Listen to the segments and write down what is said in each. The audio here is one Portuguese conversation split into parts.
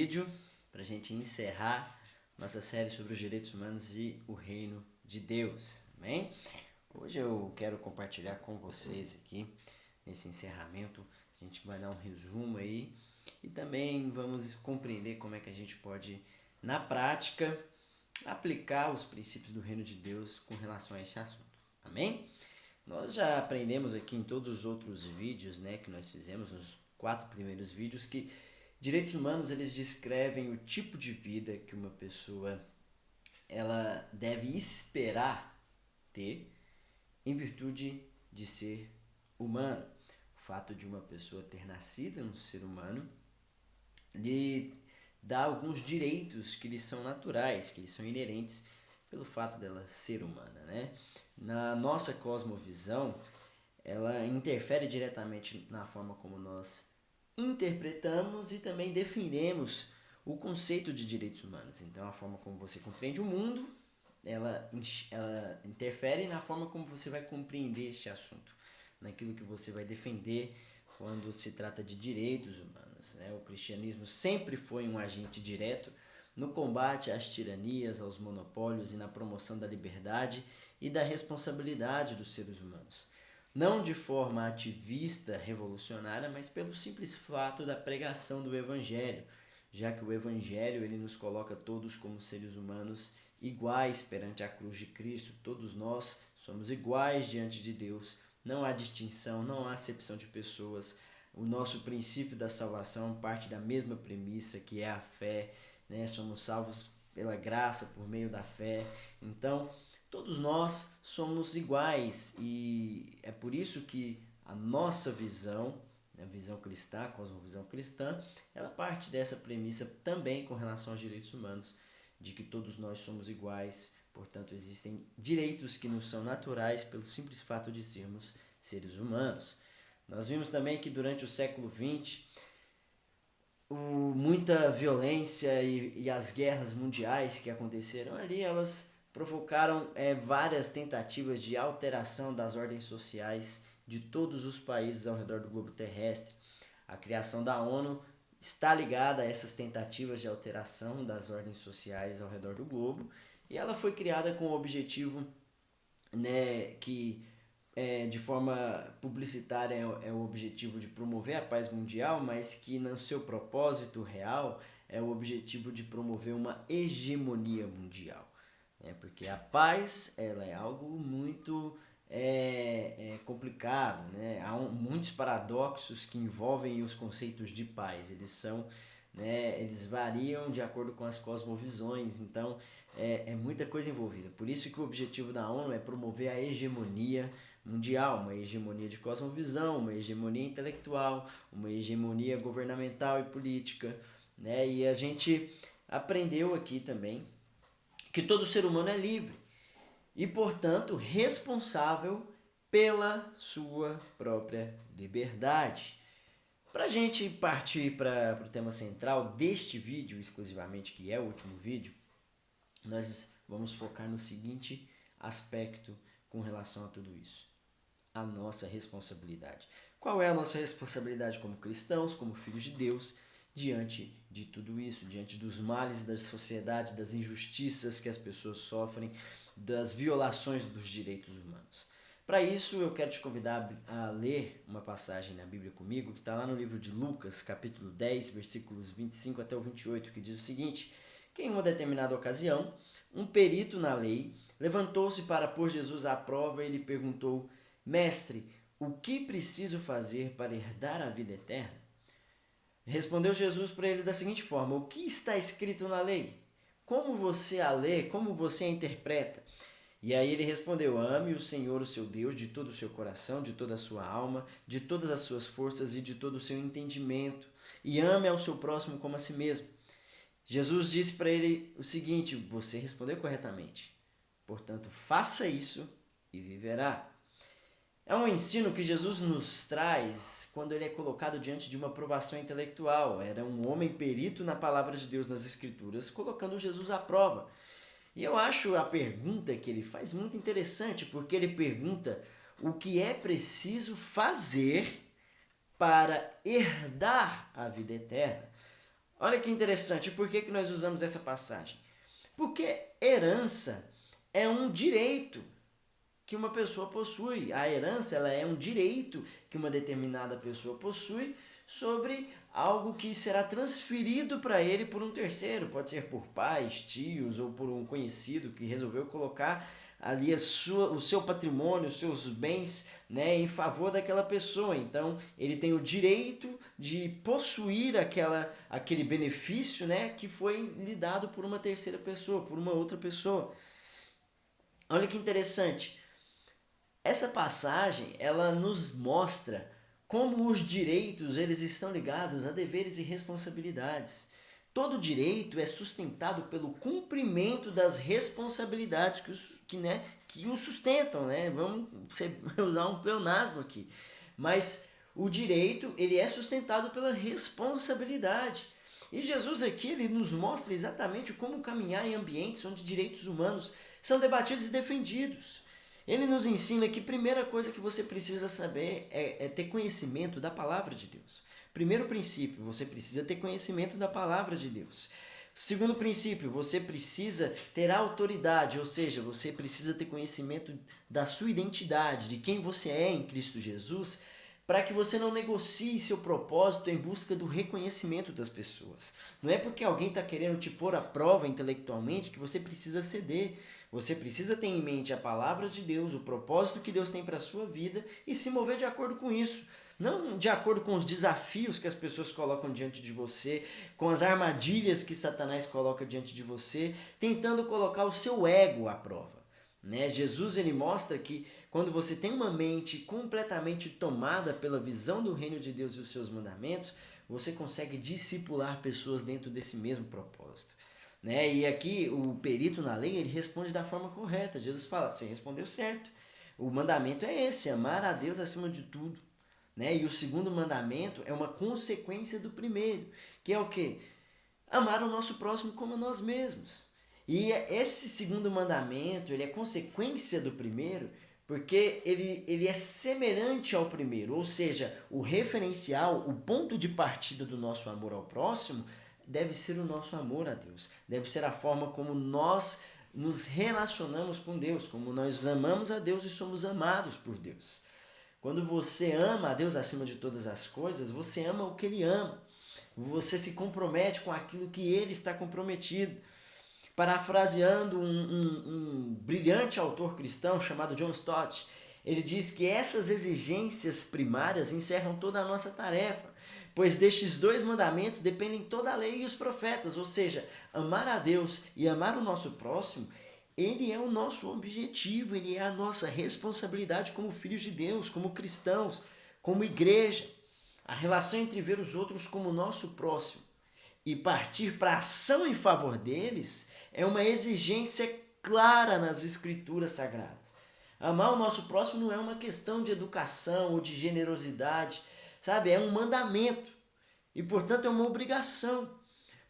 Vídeo para a gente encerrar nossa série sobre os direitos humanos e o reino de Deus, amém? Hoje eu quero compartilhar com vocês aqui, nesse encerramento, a gente vai dar um resumo aí e também vamos compreender como é que a gente pode, na prática, aplicar os princípios do reino de Deus com relação a esse assunto, amém? Nós já aprendemos aqui em todos os outros vídeos, né, que nós fizemos, nos 4 primeiros vídeos, que direitos humanos eles descrevem o tipo de vida que uma pessoa ela deve esperar ter em virtude de ser humano. O fato de uma pessoa ter nascido um ser humano lhe dá alguns direitos que lhe são naturais, que lhe são inerentes pelo fato dela ser humana, né? Na nossa cosmovisão, ela interfere diretamente na forma como nós interpretamos e também defendemos o conceito de direitos humanos. Então, a forma como você compreende o mundo, ela interfere na forma como você vai compreender este assunto, naquilo que você vai defender quando se trata de direitos humanos, né? O cristianismo sempre foi um agente direto no combate às tiranias, aos monopólios e na promoção da liberdade e da responsabilidade dos seres humanos. Não de forma ativista, revolucionária, mas pelo simples fato da pregação do Evangelho, já que o Evangelho ele nos coloca todos como seres humanos iguais perante a cruz de Cristo. Todos nós somos iguais diante de Deus, não há distinção, não há acepção de pessoas. O nosso princípio da salvação parte da mesma premissa, que é a fé, né? Somos salvos pela graça, por meio da fé. Então, todos nós somos iguais e é por isso que a nossa visão, a visão cristã, a cosmovisão cristã, ela parte dessa premissa também com relação aos direitos humanos, de que todos nós somos iguais, portanto existem direitos que nos são naturais pelo simples fato de sermos seres humanos. Nós vimos também que durante o século XX, muita violência e as guerras mundiais que aconteceram ali, elas provocaram várias tentativas de alteração das ordens sociais de todos os países ao redor do globo terrestre. A criação da ONU está ligada a essas tentativas de alteração das ordens sociais ao redor do globo e ela foi criada com o objetivo, né, que de forma publicitária é o objetivo de promover a paz mundial, mas que no seu propósito real é o objetivo de promover uma hegemonia mundial. Porque a paz ela é algo muito complicado, né? Há muitos paradoxos que envolvem os conceitos de paz. Eles são, né, eles variam de acordo com as cosmovisões, então é muita coisa envolvida. Por isso que o objetivo da ONU é promover a hegemonia mundial, uma hegemonia de cosmovisão, uma hegemonia intelectual, uma hegemonia governamental e política, né? E a gente aprendeu aqui também que todo ser humano é livre e, portanto, responsável pela sua própria liberdade. Para a gente partir para o tema central deste vídeo, exclusivamente, que é o último vídeo, nós vamos focar no seguinte aspecto com relação a tudo isso: a nossa responsabilidade. Qual é a nossa responsabilidade como cristãos, como filhos de Deus, diante de tudo isso, diante dos males da sociedade, das injustiças que as pessoas sofrem, das violações dos direitos humanos? Para isso, eu quero te convidar a ler uma passagem na Bíblia comigo, que está lá no livro de Lucas, capítulo 10, versículos 25 até o 28, que diz o seguinte: que em uma determinada ocasião, um perito na lei levantou-se para pôr Jesus à prova e lhe perguntou: Mestre, o que preciso fazer para herdar a vida eterna? Respondeu Jesus para ele da seguinte forma: o que está escrito na lei? Como você a lê? Como você a interpreta? E aí ele respondeu: ame o Senhor, o seu Deus, de todo o seu coração, de toda a sua alma, de todas as suas forças e de todo o seu entendimento. E ame ao seu próximo como a si mesmo. Jesus disse para ele o seguinte: você respondeu corretamente. Portanto, faça isso e viverá. É um ensino que Jesus nos traz quando ele é colocado diante de uma provação intelectual. Era um homem perito na palavra de Deus nas Escrituras, colocando Jesus à prova. E eu acho a pergunta que ele faz muito interessante, porque ele pergunta o que é preciso fazer para herdar a vida eterna. Olha que interessante, por que nós usamos essa passagem? Porque herança é um direito que uma pessoa possui. A herança ela é um direito que uma determinada pessoa possui sobre algo que será transferido para ele por um terceiro. Pode ser por pais, tios ou por um conhecido que resolveu colocar ali o seu patrimônio, os seus bens, né, em favor daquela pessoa. Então, ele tem o direito de possuir aquele benefício, né, que foi lhe dado por uma terceira pessoa, por uma outra pessoa. Olha que interessante. Essa passagem, ela nos mostra como os direitos eles estão ligados a deveres e responsabilidades. Todo direito é sustentado pelo cumprimento das responsabilidades que o sustentam, né? Vamos usar um pleonasmo aqui. Mas o direito ele é sustentado pela responsabilidade. E Jesus aqui ele nos mostra exatamente como caminhar em ambientes onde direitos humanos são debatidos e defendidos. Ele nos ensina que a primeira coisa que você precisa saber é ter conhecimento da palavra de Deus. Primeiro princípio, você precisa ter conhecimento da palavra de Deus. Segundo princípio, você precisa ter autoridade, ou seja, você precisa ter conhecimento da sua identidade, de quem você é em Cristo Jesus, para que você não negocie seu propósito em busca do reconhecimento das pessoas. Não é porque alguém está querendo te pôr à prova intelectualmente que você precisa ceder. Você precisa ter em mente a palavra de Deus, o propósito que Deus tem para a sua vida e se mover de acordo com isso. Não de acordo com os desafios que as pessoas colocam diante de você, com as armadilhas que Satanás coloca diante de você, tentando colocar o seu ego à prova. Né? Jesus ele mostra que quando você tem uma mente completamente tomada pela visão do reino de Deus e os seus mandamentos, você consegue discipular pessoas dentro desse mesmo propósito. Né? E aqui o perito na lei ele responde da forma correta. Jesus fala, você respondeu certo. O mandamento é esse, amar a Deus acima de tudo. Né? E o segundo mandamento é uma consequência do primeiro, que é o quê? Amar o nosso próximo como a nós mesmos. E esse segundo mandamento ele é consequência do primeiro, porque ele é semelhante ao primeiro, ou seja, o referencial, o ponto de partida do nosso amor ao próximo deve ser o nosso amor a Deus, deve ser a forma como nós nos relacionamos com Deus, como nós amamos a Deus e somos amados por Deus. Quando você ama a Deus acima de todas as coisas, você ama o que Ele ama. Você se compromete com aquilo que Ele está comprometido. Parafraseando um brilhante autor cristão chamado John Stott, ele diz que essas exigências primárias encerram toda a nossa tarefa, pois destes dois mandamentos dependem toda a lei e os profetas, ou seja, amar a Deus e amar o nosso próximo, ele é o nosso objetivo, ele é a nossa responsabilidade como filhos de Deus, como cristãos, como igreja. A relação entre ver os outros como nosso próximo e partir para a ação em favor deles é uma exigência clara nas escrituras sagradas. Amar o nosso próximo não é uma questão de educação ou de generosidade, sabe? É um mandamento e, portanto, é uma obrigação.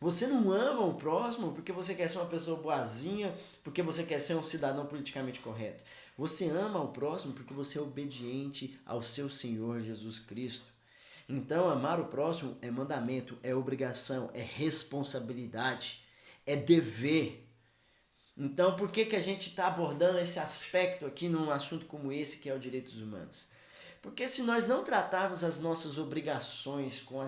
Você não ama o próximo porque você quer ser uma pessoa boazinha, porque você quer ser um cidadão politicamente correto. Você ama o próximo porque você é obediente ao seu Senhor Jesus Cristo. Então, amar o próximo é mandamento, é obrigação, é responsabilidade, é dever. Então, por que a gente está abordando esse aspecto aqui num assunto como esse, que é o direitos humanos? Porque se nós não tratarmos as nossas obrigações com a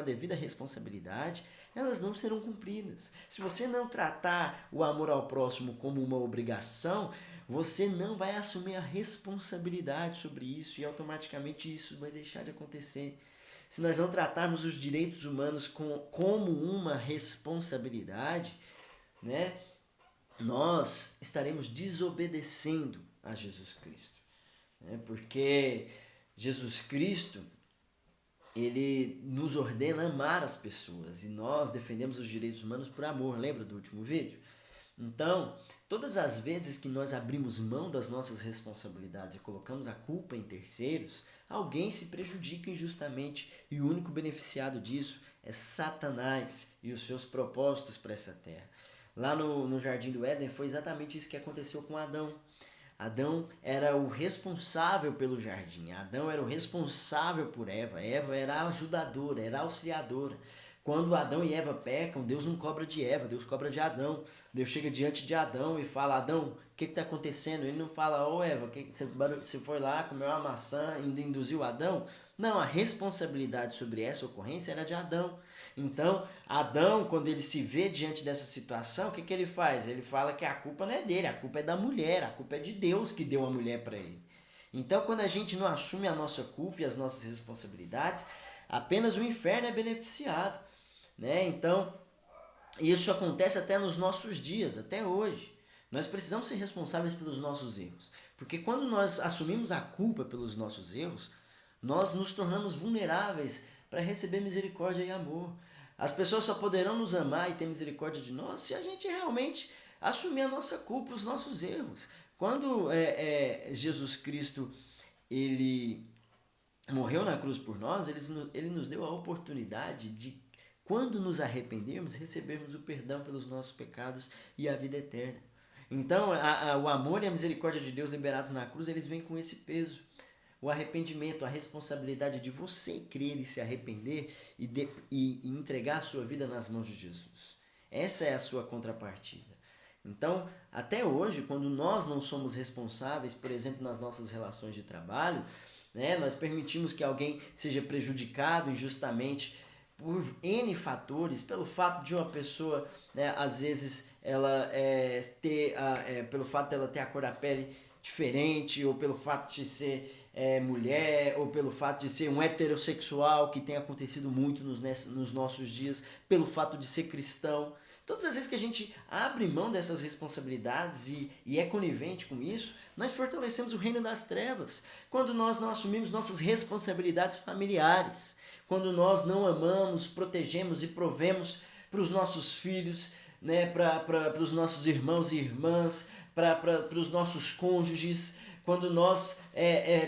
devida responsabilidade, elas não serão cumpridas. Se você não tratar o amor ao próximo como uma obrigação, você não vai assumir a responsabilidade sobre isso e automaticamente isso vai deixar de acontecer. Se nós não tratarmos os direitos humanos como uma responsabilidade, né, nós estaremos desobedecendo a Jesus Cristo. Né? Porque Jesus Cristo, ele nos ordena amar as pessoas e nós defendemos os direitos humanos por amor. Lembra do último vídeo? Então, todas as vezes que nós abrimos mão das nossas responsabilidades e colocamos a culpa em terceiros, alguém se prejudica injustamente e o único beneficiado disso é Satanás e os seus propósitos para essa terra. Lá no Jardim do Éden foi exatamente isso que aconteceu com Adão. Adão era o responsável pelo jardim, Adão era o responsável por Eva, Eva era a ajudadora, era a auxiliadora. Quando Adão e Eva pecam, Deus não cobra de Eva, Deus cobra de Adão. Deus chega diante de Adão e fala: Adão, o que está acontecendo? Ele não fala: ô Eva, você foi lá, comeu uma maçã e ainda induziu Adão? Não, a responsabilidade sobre essa ocorrência era de Adão. Então, Adão, quando ele se vê diante dessa situação, o que ele faz? Ele fala que a culpa não é dele, a culpa é da mulher, a culpa é de Deus que deu a mulher para ele. Então, quando a gente não assume a nossa culpa e as nossas responsabilidades, apenas o inferno é beneficiado, né? Então, isso acontece até nos nossos dias, até hoje. Nós precisamos ser responsáveis pelos nossos erros, porque quando nós assumimos a culpa pelos nossos erros, nós nos tornamos vulneráveis para receber misericórdia e amor. As pessoas só poderão nos amar e ter misericórdia de nós se a gente realmente assumir a nossa culpa, os nossos erros. Quando Jesus Cristo ele morreu na cruz por nós, ele nos deu a oportunidade de, quando nos arrependermos, recebermos o perdão pelos nossos pecados e a vida eterna. Então, o amor e a misericórdia de Deus liberados na cruz, eles vêm com esse peso. O arrependimento, a responsabilidade de você crer e se arrepender e entregar a sua vida nas mãos de Jesus. Essa é a sua contrapartida. Então, até hoje, quando nós não somos responsáveis, por exemplo, nas nossas relações de trabalho, né, nós permitimos que alguém seja prejudicado injustamente por N fatores, pelo fato de uma pessoa, né, às vezes, ela pelo fato dela ter a cor da pele diferente, ou pelo fato de ser mulher, ou pelo fato de ser um heterossexual, que tem acontecido muito nos nossos dias, pelo fato de ser cristão. Todas as vezes que a gente abre mão dessas responsabilidades e é conivente com isso, nós fortalecemos o reino das trevas. Quando nós não assumimos nossas responsabilidades familiares, quando nós não amamos, protegemos e provemos para os nossos filhos, né, para os nossos irmãos e irmãs, para os nossos cônjuges, quando nós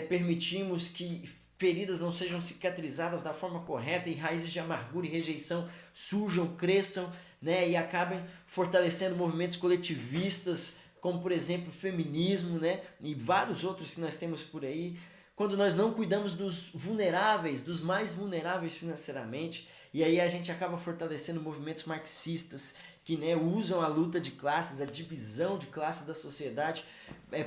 permitimos que feridas não sejam cicatrizadas da forma correta e raízes de amargura e rejeição surjam, cresçam, né, e acabem fortalecendo movimentos coletivistas, como por exemplo o feminismo, né, e vários outros que nós temos por aí. Quando nós não cuidamos dos vulneráveis, dos mais vulneráveis financeiramente, e aí a gente acaba fortalecendo movimentos marxistas que, né, usam a luta de classes, a divisão de classes da sociedade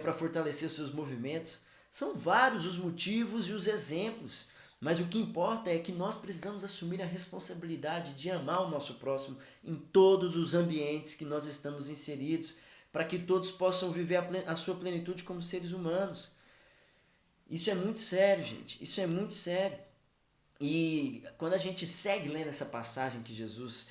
para fortalecer os seus movimentos. São vários os motivos e os exemplos, mas o que importa é que nós precisamos assumir a responsabilidade de amar o nosso próximo em todos os ambientes que nós estamos inseridos, para que todos possam viver a sua plenitude como seres humanos. Isso é muito sério, gente. Isso é muito sério. E quando a gente segue lendo essa passagem que Jesus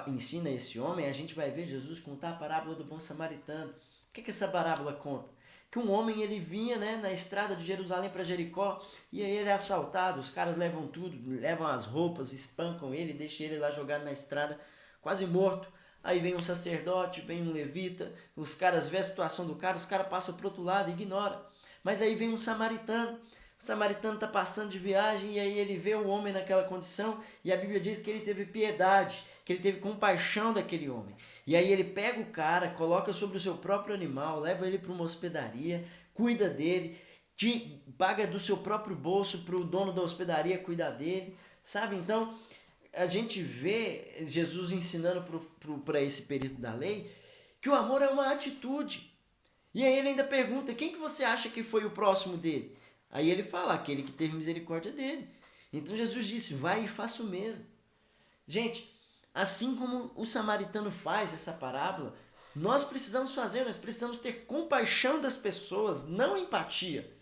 ensina a esse homem, a gente vai ver Jesus contar a parábola do bom samaritano. O que essa parábola conta? Que um homem ele vinha, né, na estrada de Jerusalém para Jericó e aí ele é assaltado. Os caras levam tudo, levam as roupas, espancam ele, deixam ele lá jogado na estrada, quase morto. Aí vem um sacerdote, vem um levita, os caras vê a situação do cara, os caras passam para o outro lado e ignoram. Mas aí vem um samaritano. O samaritano está passando de viagem e aí ele vê o homem naquela condição e a Bíblia diz que ele teve piedade, que ele teve compaixão daquele homem. E aí ele pega o cara, coloca sobre o seu próprio animal, leva ele para uma hospedaria, cuida dele, paga do seu próprio bolso para o dono da hospedaria cuidar dele, sabe? Então, a gente vê Jesus ensinando para esse perito da lei que o amor é uma atitude. E aí ele ainda pergunta, quem que você acha que foi o próximo dele? Aí ele fala, aquele que teve misericórdia dele. Então Jesus disse, vai e faça o mesmo. Gente, assim como o samaritano faz essa parábola, nós precisamos fazer, nós precisamos ter compaixão das pessoas, não empatia.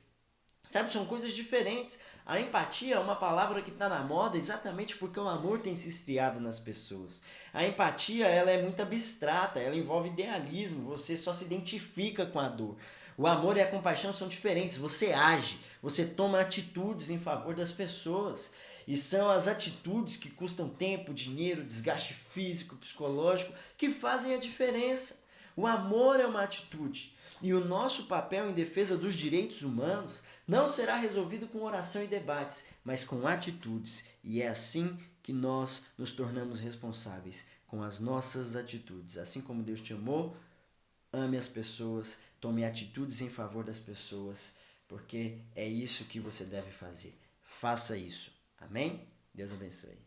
Sabe, são coisas diferentes. A empatia é uma palavra que está na moda exatamente porque o amor tem se esfriado nas pessoas. A empatia ela é muito abstrata, ela envolve idealismo, você só se identifica com a dor. O amor e a compaixão são diferentes, você age, você toma atitudes em favor das pessoas. E são as atitudes que custam tempo, dinheiro, desgaste físico, psicológico, que fazem a diferença. O amor é uma atitude. E o nosso papel em defesa dos direitos humanos não será resolvido com oração e debates, mas com atitudes. E é assim que nós nos tornamos responsáveis, com as nossas atitudes. Assim como Deus te amou, ame as pessoas, tome atitudes em favor das pessoas, porque é isso que você deve fazer. Faça isso. Amém? Deus abençoe.